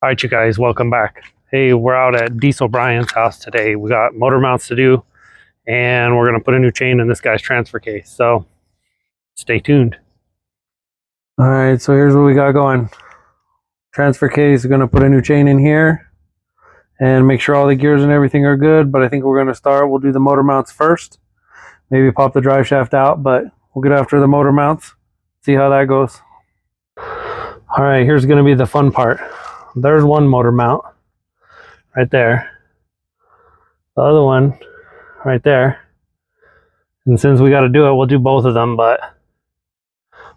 All right, you guys, welcome back. Hey, we're out at Diesel Brian's house today. We got motor mounts to do, and we're gonna put a new chain in this guy's transfer case. So stay tuned. All right, so here's what we got going. Transfer case, we're gonna put a new chain in here and make sure all the gears and everything are good. But I think we're gonna start, we'll do the motor mounts first. Maybe pop the drive shaft out, but we'll get after the motor mounts, see how that goes. All right, here's gonna be the fun part. There's one motor mount right there. The other one right there. And since we got to do it, we'll do both of them, but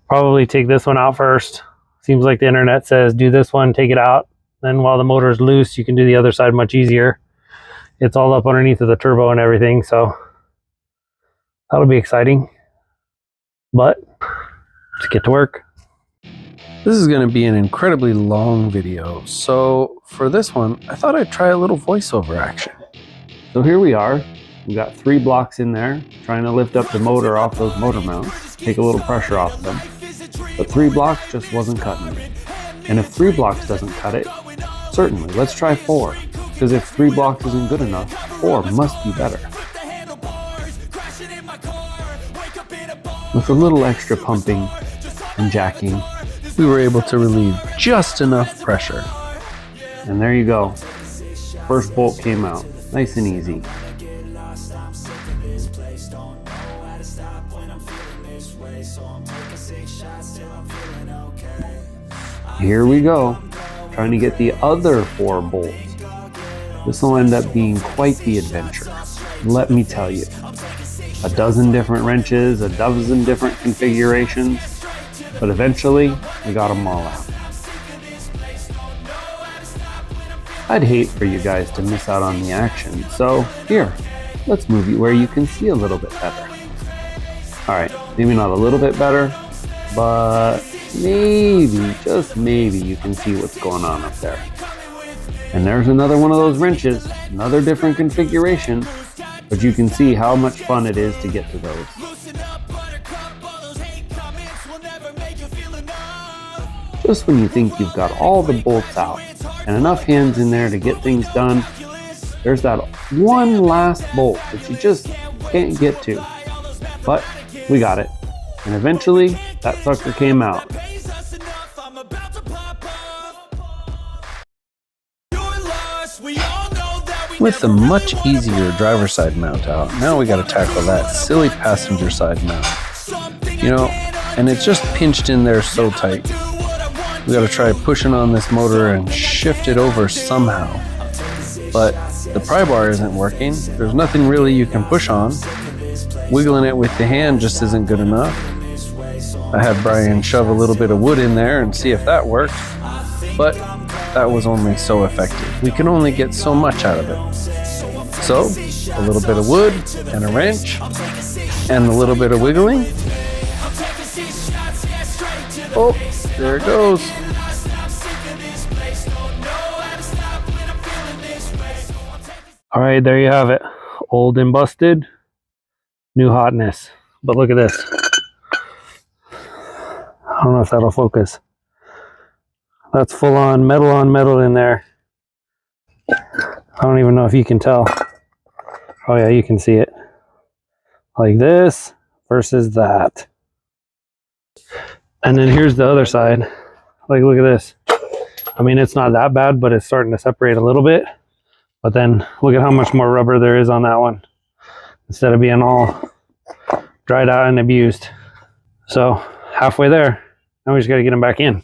probably take this one out first. Seems like the internet says do this one, take it out. Then while the motor is loose, you can do the other side much easier. It's all up underneath of the turbo and everything, so that'll be exciting. But let's get to work. This is going to be an incredibly long video, so for this one, I thought I'd try a little voiceover action. So here we are. We got 3 blocks in there, trying to lift up the motor off those motor mounts, take a little pressure off of them. But 3 blocks just wasn't cutting it. And if 3 blocks doesn't cut it, certainly, let's try 4. Because if 3 blocks isn't good enough, 4 must be better. With a little extra pumping and jacking, we were able to relieve just enough pressure. And there you go. First bolt came out. Nice and easy. Here we go. Trying to get the other 4 bolts. This will end up being quite the adventure. Let me tell you. A dozen different wrenches, a dozen different configurations. But eventually, we got them all out. I'd hate for you guys to miss out on the action, so here, let's move you where you can see a little bit better. Alright, maybe not a little bit better, but maybe, just maybe, you can see what's going on up there. And there's another one of those wrenches, another different configuration, but you can see how much fun it is to get to those. Just when you think you've got all the bolts out and enough hands in there to get things done, there's that one last bolt that you just can't get to. But we got it. And eventually, that sucker came out. With the much easier driver's side mount out, now we got to tackle that silly passenger side mount. You know, and it's just pinched in there so tight. We gotta try pushing on this motor and shift it over somehow. But the pry bar isn't working. There's nothing really you can push on. Wiggling it with the hand just isn't good enough. I had Brian shove a little bit of wood in there and see if that worked. But that was only so effective. We can only get so much out of it. So, a little bit of wood and a wrench and a little bit of wiggling. Oh, there it goes. All right, there you have it. Old and busted, new hotness. But look at this. I don't know if that'll focus. That's full on metal in there. I don't even know if you can tell. Oh yeah, you can see it. Like this versus that. And then here's the other side. Like, look at this. I mean, it's not that bad, but it's starting to separate a little bit. But then look at how much more rubber there is on that one, instead of being all dried out and abused. So halfway there. Now we just got to get them back in.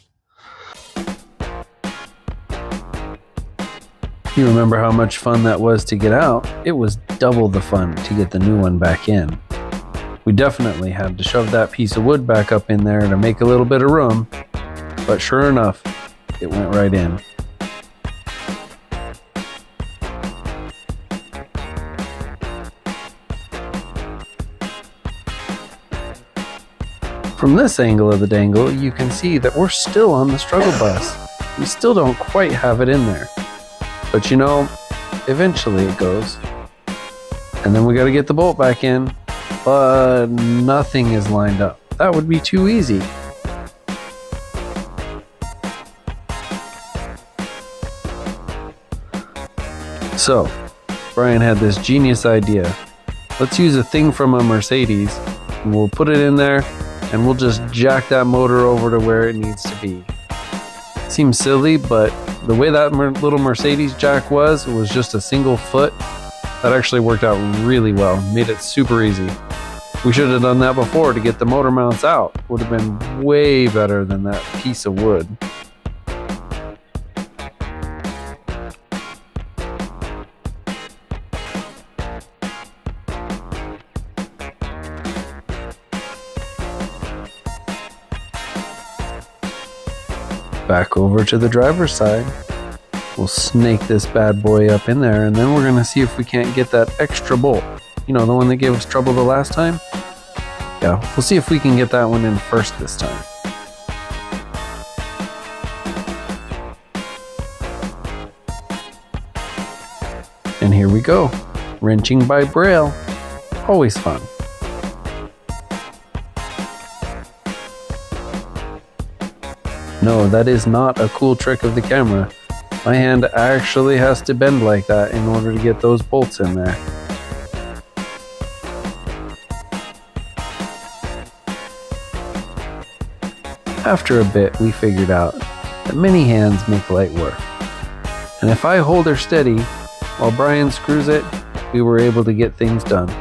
You remember how much fun that was to get out? It was double the fun to get the new one back in. We definitely had to shove that piece of wood back up in there to make a little bit of room, but sure enough, it went right in. From this angle of the dangle, you can see that we're still on the struggle bus. We still don't quite have it in there. But you know, eventually it goes. And then we got to get the bolt back in. But nothing is lined up. That would be too easy. So, Brian had this genius idea. Let's use a thing from a Mercedes, and we'll put it in there, and we'll just jack that motor over to where it needs to be. Seems silly, but the way that little Mercedes jack was, it was just a single foot. That actually worked out really well, made it super easy. We should have done that before to get the motor mounts out. Would have been way better than that piece of wood. Back over to the driver's side. We'll snake this bad boy up in there, and then we're gonna see if we can't get that extra bolt. You know, the one that gave us trouble the last time? Yeah, we'll see if we can get that one in first this time. And here we go. Wrenching by braille. Always fun. No, that is not a cool trick of the camera. My hand actually has to bend like that in order to get those bolts in there. After a bit, we figured out that many hands make light work. And if I hold her steady while Brian screws it, we were able to get things done.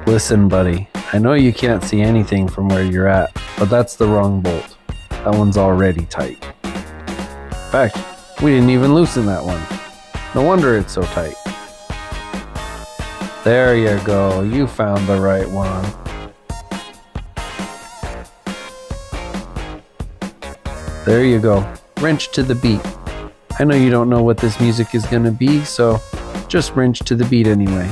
Listen, buddy, I know you can't see anything from where you're at, but that's the wrong bolt. That one's already tight. In fact, we didn't even loosen that one. No wonder it's so tight. There you go, you found the right one. There you go, wrench to the beat. I know you don't know what this music is gonna be, so just wrench to the beat anyway.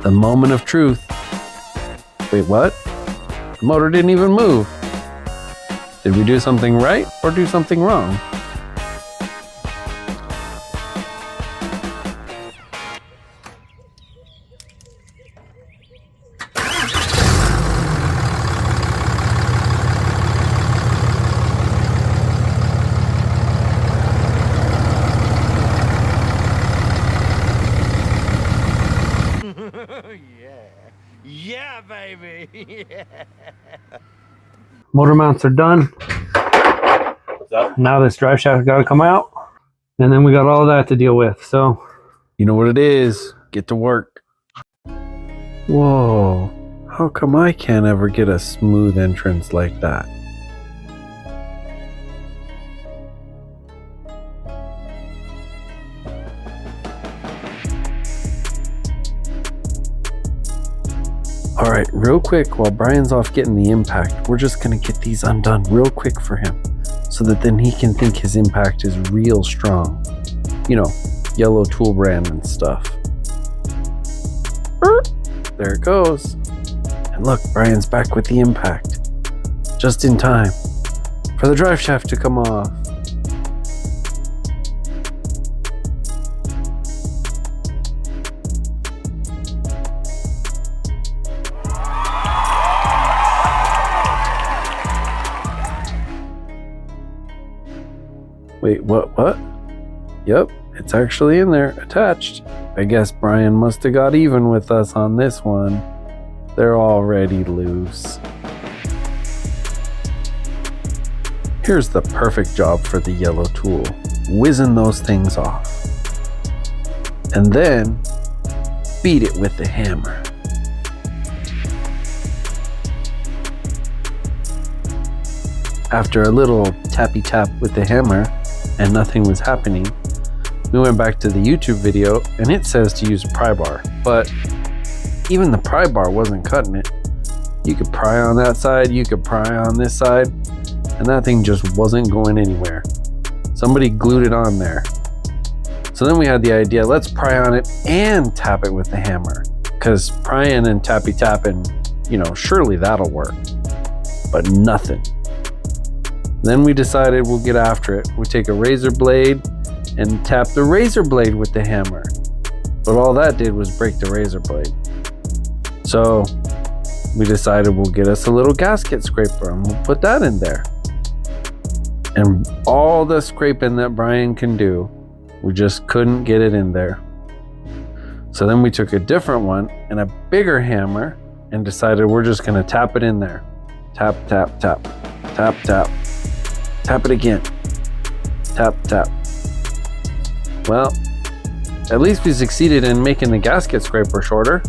The moment of truth. Wait, what? The motor didn't even move. Did we do something right or do something wrong? Yeah, baby. Yeah. Motor mounts are done. What's up? Now this drive shaft got to come out, and then we got all that to deal with. So you know what it is. Get to work. Whoa. How come I can't ever get a smooth entrance like that? Alright, real quick, while Brian's off getting the impact, we're just gonna get these undone real quick for him, so that then he can think his impact is real strong. You know, yellow tool brand and stuff. There it goes. And look, Brian's back with the impact. Just in time for the drive shaft to come off. Wait, what? Yep, it's actually in there, attached. I guess Brian must have got even with us on this one. They're already loose. Here's the perfect job for the yellow tool. Whizzing those things off. And then, beat it with the hammer. After a little tappy tap with the hammer, and nothing was happening, we went back to the YouTube video and it says to use a pry bar, but even the pry bar wasn't cutting it. You could pry on that side, you could pry on this side, and that thing just wasn't going anywhere. Somebody glued it on there. So then we had the idea, let's pry on it and tap it with the hammer. because prying and tappy tapping, you know, surely that'll work, but nothing. Then we decided we'll get after it. We take a razor blade and tap the razor blade with the hammer, but all that did was break the razor blade. So we decided we'll get us a little gasket scraper and we'll put that in there. And all the scraping that Brian can do, we just couldn't get it in there. So then we took a different one and a bigger hammer and decided we're just gonna tap it in there. Tap, tap, tap, tap, tap, tap it again, tap, tap. Well, at least we succeeded in making the gasket scraper shorter,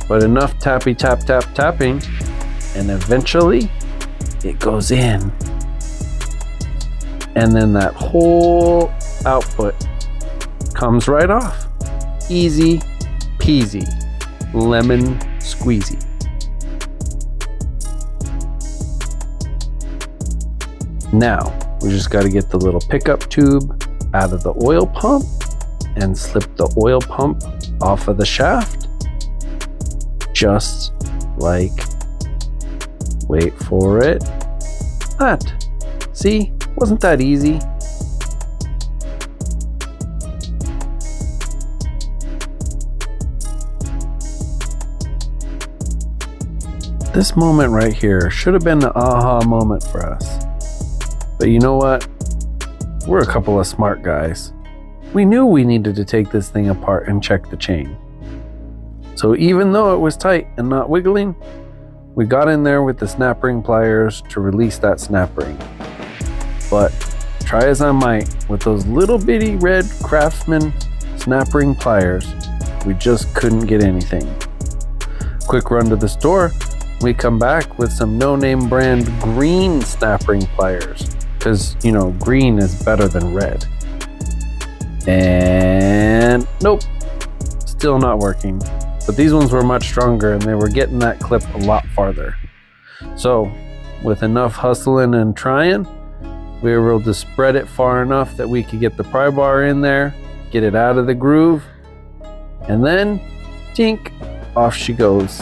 but enough tappy tap tap tapping, and eventually it goes in. And then that whole output comes right off. Easy peasy, lemon squeezy. Now, we just got to get the little pickup tube out of the oil pump and slip the oil pump off of the shaft. Just like, wait for it, that. See, wasn't that easy? This moment right here should have been the aha moment for us. But you know what? We're a couple of smart guys. We knew we needed to take this thing apart and check the chain. So even though it was tight and not wiggling, we got in there with the snap ring pliers to release that snap ring. But try as I might, with those little bitty red Craftsman snap ring pliers, we just couldn't get anything. Quick run to the store, we come back with some no-name brand green snap ring pliers, because, you know, green is better than red. And nope, still not working. But these ones were much stronger and they were getting that clip a lot farther. So with enough hustling and trying, we were able to spread it far enough that we could get the pry bar in there, get it out of the groove, and then tink, off she goes.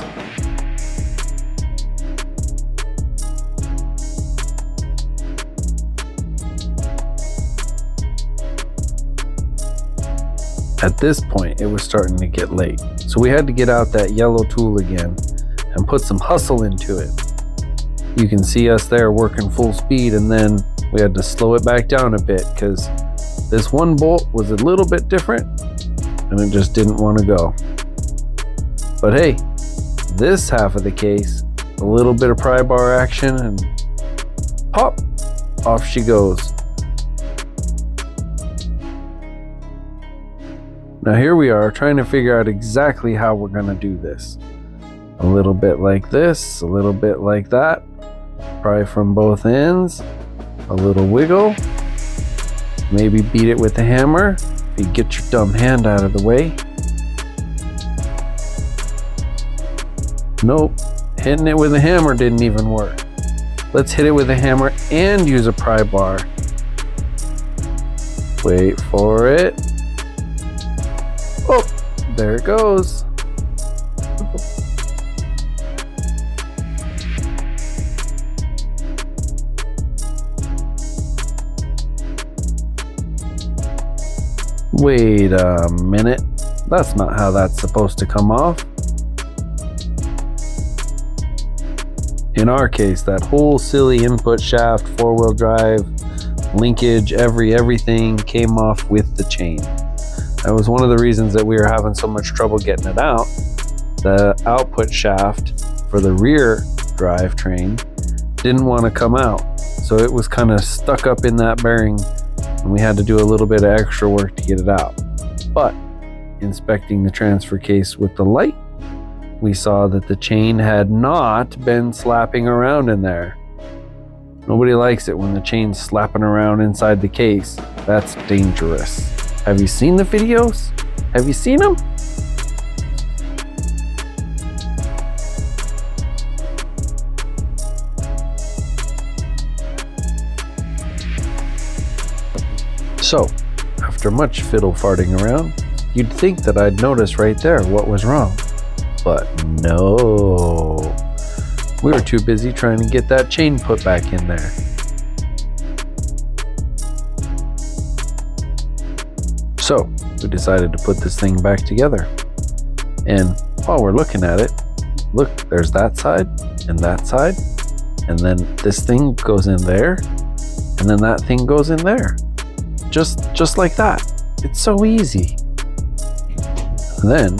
At this point, it was starting to get late, so we had to get out that yellow tool again and put some hustle into it. You can see us there working full speed, and then we had to slow it back down a bit because this one bolt was a little bit different and it just didn't want to go. But hey, this half of the case, a little bit of pry bar action and pop, off she goes. Now here we are trying to figure out exactly how we're going to do this. A little bit like this, a little bit like that. Pry from both ends. A little wiggle. Maybe beat it with a hammer. If you get your dumb hand out of the way. Nope. Hitting it with a hammer didn't even work. Let's hit it with a hammer and use a pry bar. Wait for it. Oh, there it goes. Wait a minute. That's not how that's supposed to come off. In our case, that whole silly input shaft, four-wheel drive, linkage, everything came off with the chain. That was one of the reasons that we were having so much trouble getting it out. The output shaft for the rear drivetrain didn't want to come out, so it was kind of stuck up in that bearing, and we had to do a little bit of extra work to get it out. But inspecting the transfer case with the light, we saw that the chain had not been slapping around in there. Nobody likes it when the chain's slapping around inside the case. That's dangerous. Have you seen the videos? Have you seen them? So, after much fiddle farting around, You'd think that I'd notice right there what was wrong. But no. We were too busy trying to get that chain put back in there. So, we decided to put this thing back together. And while we're looking at it, look, there's that side, and then this thing goes in there, and then that thing goes in there. Just like that. It's so easy. And then,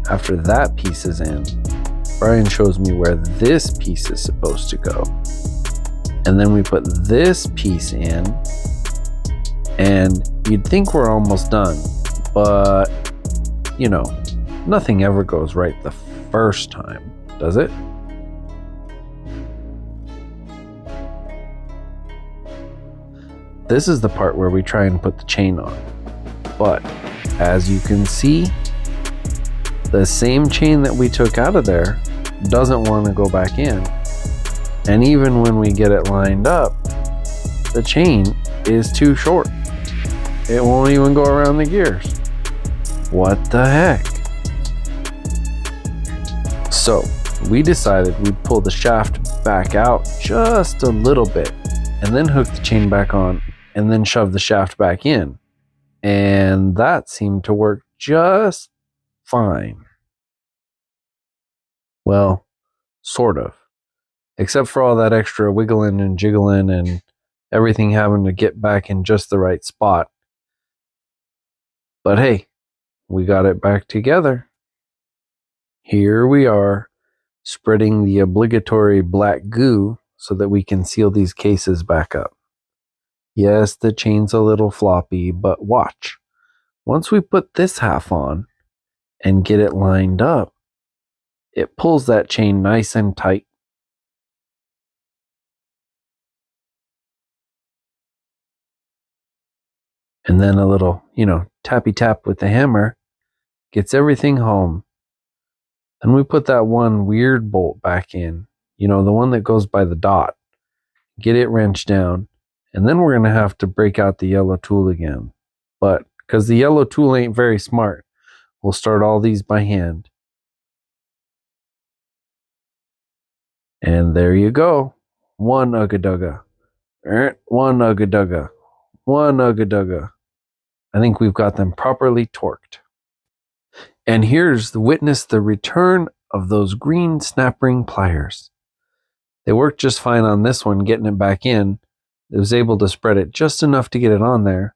after that piece is in, Brian shows me where this piece is supposed to go. And then we put this piece in, and you'd think we're almost done, but you know, nothing ever goes right the first time, does it? This is the part where we try and put the chain on. But as you can see, the same chain that we took out of there doesn't want to go back in. And even when we get it lined up, the chain is too short. It won't even go around the gears. What the heck? So we decided we'd pull the shaft back out just a little bit and then hook the chain back on and then shove the shaft back in. And that seemed to work just fine. Well, sort of. Except for all that extra wiggling and jiggling and everything having to get back in just the right spot. But hey, we got it back together. Here we are, spreading the obligatory black goo so that we can seal these cases back up. Yes, the chain's a little floppy, but watch. Once we put this half on and get it lined up, it pulls that chain nice and tight. And then a little, tappy tap with the hammer gets everything home. Then we put that one weird bolt back in, the one that goes by the dot. Get it wrenched down, and then we're going to have to break out the yellow tool again. But because the yellow tool ain't very smart, we'll start all these by hand. And there you go. One ugga-dugga. One ugga-dugga. One ugga-dugga. I think we've got them properly torqued. And here's the witness the return of those green snap ring pliers. They worked just fine on this one, getting it back in. It was able to spread it just enough to get it on there.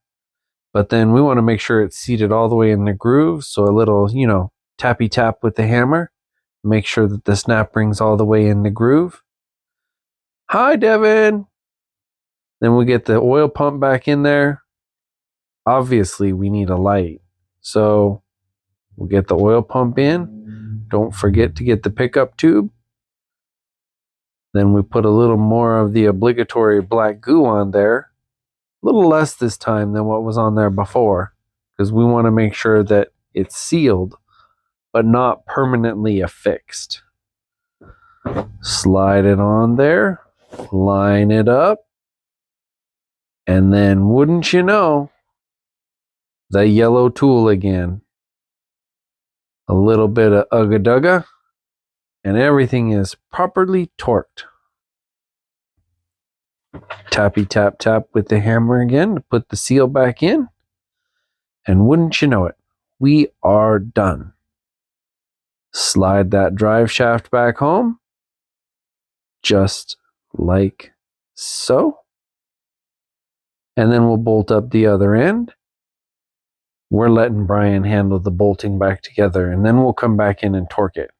But then we want to make sure it's seated all the way in the groove. So a little, tappy tap with the hammer. Make sure that the snap ring's all the way in the groove. Hi, Devin. Then we get the oil pump back in there. Obviously, we need a light. So we'll get the oil pump in. Don't forget to get the pickup tube. Then we put a little more of the obligatory black goo on there. A little less this time than what was on there before, because we want to make sure that it's sealed, but not permanently affixed. Slide it on there. Line it up. And then, wouldn't you know, the yellow tool again. A little bit of ugga-dugga, and everything is properly torqued. Tappy tap tap with the hammer again to put the seal back in. And wouldn't you know it, we are done. Slide that drive shaft back home, just like so. And then we'll bolt up the other end. We're letting Brian handle the bolting back together, and then we'll come back in and torque it.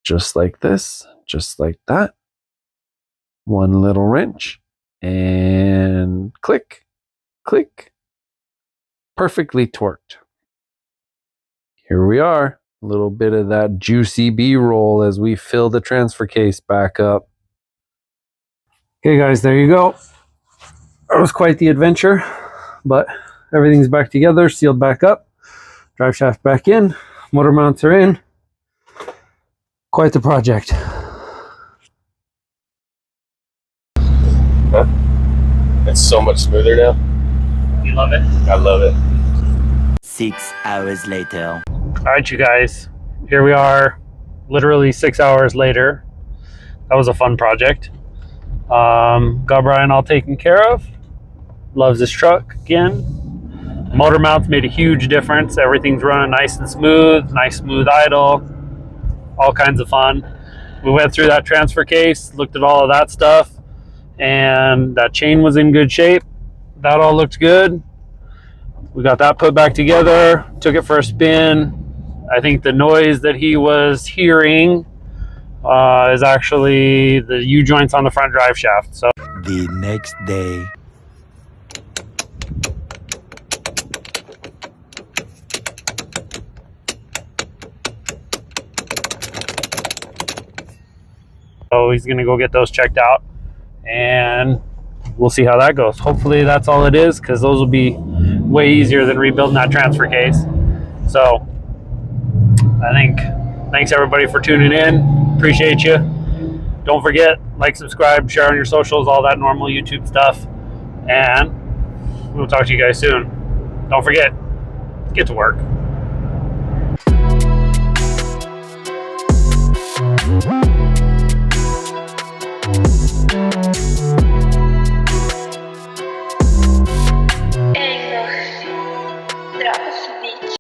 Just like this, just like that. One little wrench, and click, click. Perfectly torqued. Here we are. A little bit of that juicy B-roll as we fill the transfer case back up. Okay guys, there you go. That was quite the adventure, but everything's back together, sealed back up, drive shaft back in, motor mounts are in. Quite the project. Huh? It's so much smoother now. You love it? I love it. 6 hours later. All right, you guys, here we are, literally 6 hours later. That was a fun project. Got Brian all taken care of. Loves his truck again. Motor mounts made a huge difference. Everything's running nice and smooth, nice smooth idle, all kinds of fun. We went through that transfer case, looked at all of that stuff, and that chain was in good shape. That all looked good. We got that put back together, took it for a spin. I think the noise that he was hearing is actually the U-joints on the front drive shaft. So The next day. he's gonna go get those checked out, and we'll see how that goes. Hopefully that's all it is, because those will be way easier than rebuilding that transfer case. So I think, thanks everybody for tuning in. Appreciate you. Don't forget, like, subscribe, share on your socials, all that normal YouTube stuff. And we'll talk to you guys soon. Don't forget, get to work.